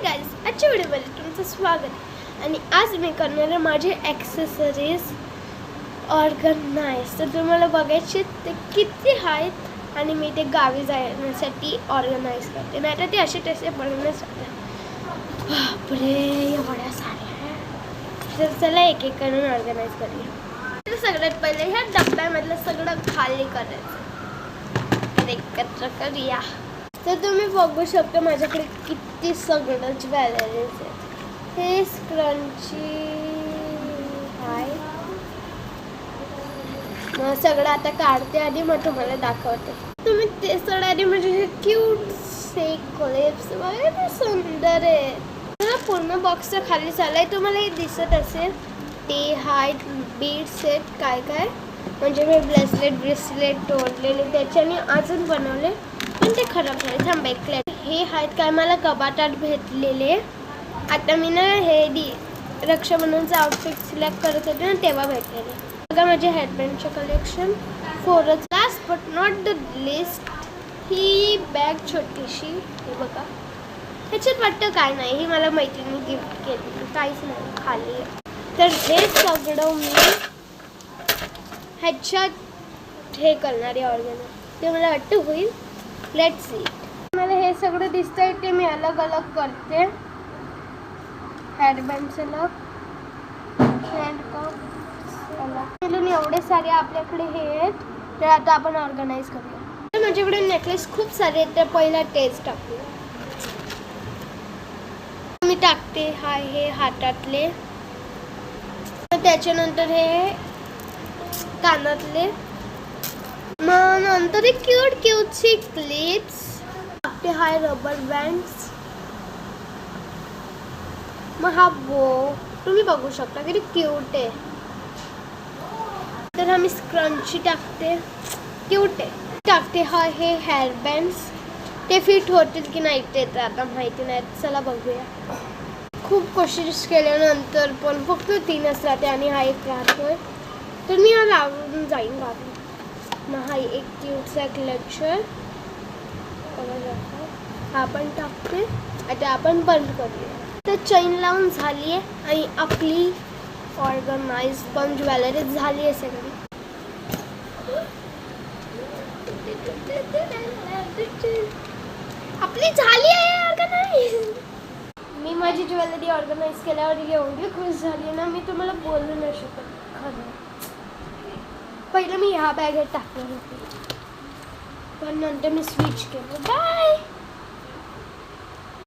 Guys, आजच्या व्हिडिओमध्ये तुमचं स्वागत आहे. आणि आज मी करणार आहे माझे ॲक्सेसरीज ऑर्गनाइज. तर तुम्हाला बघायचे ते किती आहेत आणि मी ते गावी जाण्यासाठी ऑर्गनाइज करते, नाही तर ते असे तसे बघण्यासाठी. बापरे, एवढ्या साड्या. तर चला एक एक करून ऑर्गनाइज करूया. तर सगळ्यात पहिले ह्या डब्यामधलं सगळं खाली करायचं, एकत्र करूया. तर तुम्ही बघू शकता माझ्याकडे किती सगळं ज्वेलरीज आहेत. हे स्क्रंची आहे. मग सगळं आता काढते आणि मग तुम्हाला दाखवते. तुम्ही ते सगळं आधी म्हणजे हे क्यूट से क्लिप्स वगैरे सुंदर आहे. पूर्ण बॉक्सच्या खाली चाललाय, तुम्हाला हे दिसत असेल. ते हाय बीड सेट काय काय म्हणजे मी ब्रेसलेट तोडलेले त्याच्याने अजून बनवले, पण ते खराब झाले. थांबा एक हे आहेत काय मला कपाटात भेटलेले. आता मी ना हे रक्षाबंधनचं आउटफिट सिलेक्ट करत होते ना तेव्हा भेटलेले. बघा माझे हेडबँडचे कलेक्शन. फोरच last but not the list, ही बॅग छोटीशी. हे बघा, ह्याच्यात वाटतं काय नाही, ही मला मैत्रिणी गिफ्ट केली, काहीच नाही खाली. तर हे सगळं मी ह्याच्यात हे करणारे ऑर्गनाइज, ते मला वाटतं होईल. Let's see. मला हे सगळं दिसतंय ते मी अलग अलग करते. हेडबँड्स अलग, हँडकफ अलग. म्हणून एवढे सारे आपल्याकडे हे आहेत. तर आता आपण ऑर्गनाइज करूया. तर माझ्याकडे नेकलेस खूप सारे आहेत. तर पहिला टेस्ट टाकूया. मी टाकते हे हातातले, त्याच्यानंतर हे कानातले, मग नंतर एक क्यूट क्यूटची क्लिप्स. ते हाय रबर बँड्स. मग हा बो तुम्ही बघू शकता किती क्यूट आहे. तर आम्ही स्क्रंची टाकते, क्यूट आहे. टाकते हे हेअर बँड्स. ते फिट होतील की नाही ते तर आता माहिती नाही, चला बघूया. खूप कोशिश केल्यानंतर पण फक्त 3च राहते आणि हा एक राहतोय. तर मी हा लावून जाईन गावी. मग हा एक क्यूटचा क्लचर हा पण टाकते. आता आपण बंद करूया. तर चैन लावून झाली आहे आणि आपली ऑर्गनाइज पण ज्वेलरी झाली आहे सगळी. आपली झाली आहे ऑर्गनाइज. मी माझी ज्वेलरी ऑर्गनाइज केल्यावर एवढी खुश झाली ना, मी तुम्हाला बोलू नाही शकत खरं. पहिलं मी ह्या बॅगेत टाकलं होती, पण नंतर मी स्विच केलं. बाय.